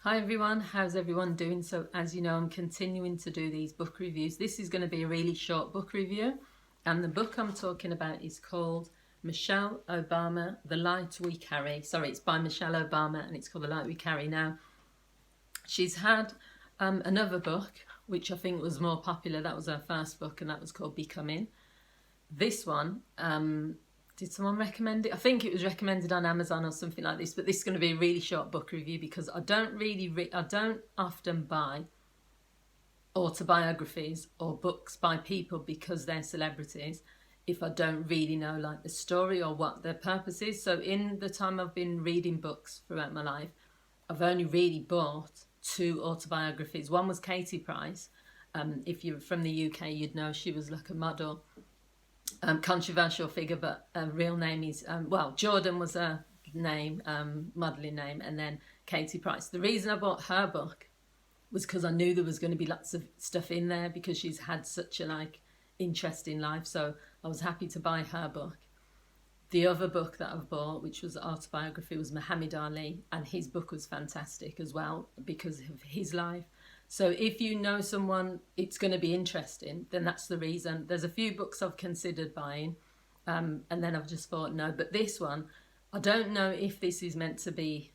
Hi everyone, how's everyone doing? So as you know, I'm continuing to do these book reviews. This is going to be a really short book review, and the book I'm talking about is called Michelle Obama, The Light We Carry. Sorry, it's by Michelle Obama and it's called The Light We Carry. Now, she's had another book which I think was more popular. That was her first book, and that was called Becoming. This one, did someone recommend it? I think it was recommended on Amazon or something like this, but this is going to be a really short book review because I don't often buy autobiographies or books by people because they're celebrities if I don't really know like the story or what their purpose is. So in the time I've been reading books throughout my life, I've only really bought two autobiographies. One was Katie Price. If you're from the UK, you'd know she was like a model. Controversial figure, but real name is Jordan was a name, modelling name, and then Katie Price. The reason I bought her book was because I knew there was going to be lots of stuff in there because she's had such a interesting life, so I was happy to buy her book. The other book that I've bought, which was autobiography, was Muhammad Ali, and his book was fantastic as well because of his life. So if you know someone it's going to be interesting, then that's the reason. There's a few books I've considered buying, and then I've just thought no. But this one, I don't know if this is meant to be.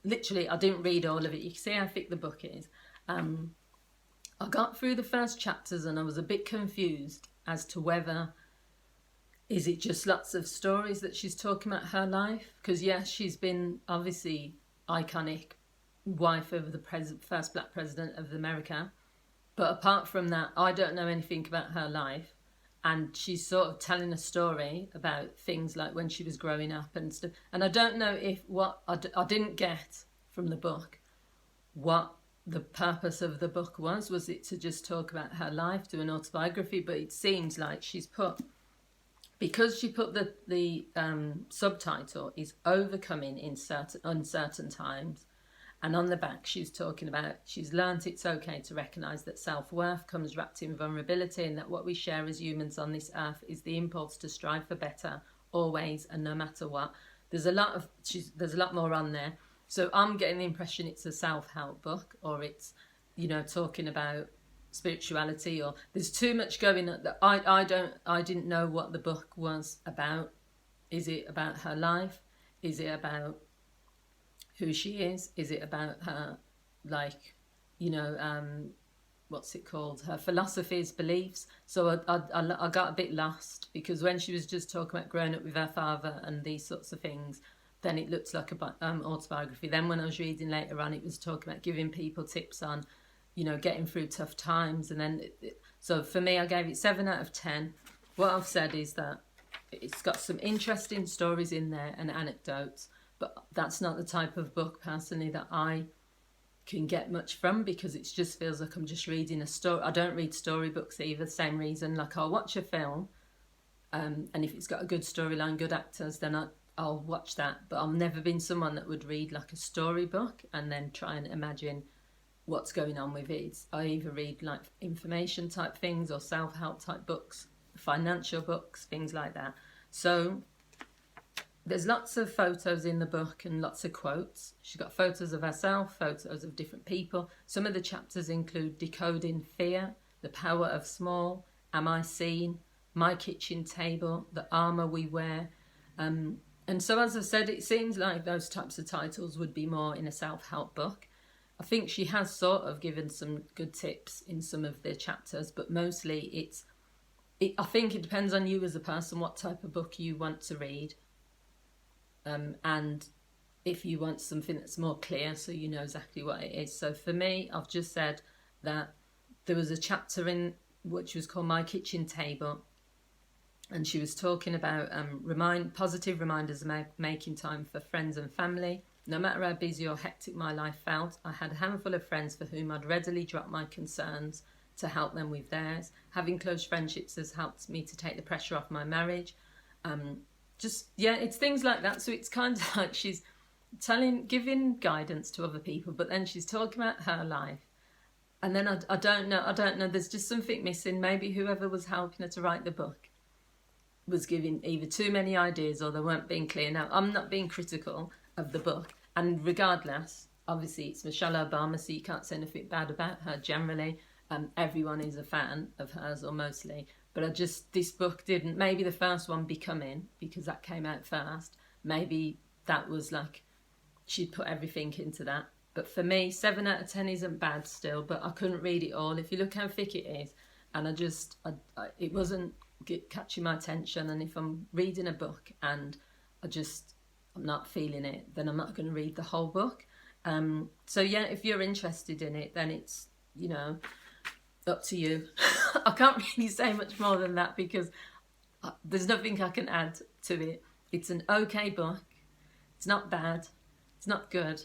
Literally, I didn't read all of it. You can see how thick the book is. I got through the first chapters and I was a bit confused as to whether is it just lots of stories that she's talking about her life? Because yes, she's been obviously iconic wife of the first black president of America, but apart from that I don't know anything about her life, and she's sort of telling a story about things like when she was growing up and stuff, and I don't know if what I didn't get from the book what the purpose of the book was it to just talk about her life, do an autobiography, but it seems like she's put, because she put the subtitle is Overcoming in Uncertain Times. And on the back, she's talking about she's learnt it's okay to recognise that self-worth comes wrapped in vulnerability, and that what we share as humans on this earth is the impulse to strive for better, always and no matter what. There's a lot more on there. So I'm getting the impression it's a self-help book, or it's, talking about spirituality, or there's too much going on that I didn't know what the book was about. Is it about her life? Is it about who she is? Is it about her, what's it called? Her philosophies, beliefs. So I got a bit lost because when she was just talking about growing up with her father and these sorts of things, then it looks like a autobiography. Then when I was reading later on, it was talking about giving people tips on, getting through tough times. And then, so for me, I gave it 7 out of 10. What I've said is that it's got some interesting stories in there and anecdotes, but that's not the type of book personally that I can get much from, because it just feels like I'm just reading a story. I don't read storybooks either, same reason. Like I'll watch a film, and if it's got a good storyline, good actors, then I'll watch that. But I've never been someone that would read like a storybook and then try and imagine what's going on with it. I either read like information type things or self-help type books, financial books, things like that. So there's lots of photos in the book and lots of quotes. She's got photos of herself, photos of different people. Some of the chapters include Decoding Fear, The Power of Small, Am I Seen, My Kitchen Table, The Armour We Wear. And so, as I said, it seems like those types of titles would be more in a self-help book. I think she has sort of given some good tips in some of the chapters, but mostly I think it depends on you as a person, what type of book you want to read. And if you want something that's more clear so you know exactly what it is. So for me, I've just said that there was a chapter in which was called My Kitchen Table, and she was talking about positive reminders of making time for friends and family. No matter how busy or hectic my life felt, I had a handful of friends for whom I'd readily drop my concerns to help them with theirs. Having close friendships has helped me to take the pressure off my marriage. It's things like that. So it's kind of like she's giving guidance to other people, but then she's talking about her life. And then I don't know, there's just something missing. Maybe whoever was helping her to write the book was giving either too many ideas or they weren't being clear. Now, I'm not being critical of the book, and regardless, obviously it's Michelle Obama, so you can't say anything bad about her generally. Everyone is a fan of hers, or mostly. But this book didn't, maybe the first one, Becoming, because that came out first, maybe that was like, she'd put everything into that. But for me, 7 out of 10 isn't bad still, but I couldn't read it all. If you look how thick it is, and it wasn't catching my attention. And if I'm reading a book and I'm not feeling it, then I'm not going to read the whole book. So yeah, if you're interested in it, then it's, up to you. I can't really say much more than that, because there's nothing I can add to it. It's an okay book. It's not bad. It's not good.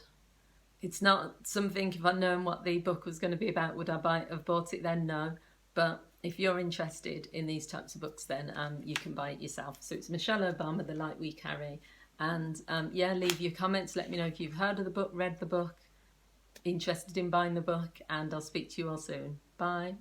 It's not something, if I'd known what the book was going to be about, would I have bought it then? No. But if you're interested in these types of books, then you can buy it yourself. So it's Michelle Obama, The Light We Carry. And yeah, leave your comments. Let me know if you've heard of the book, read the book, interested in buying the book, and I'll speak to you all soon. Bye.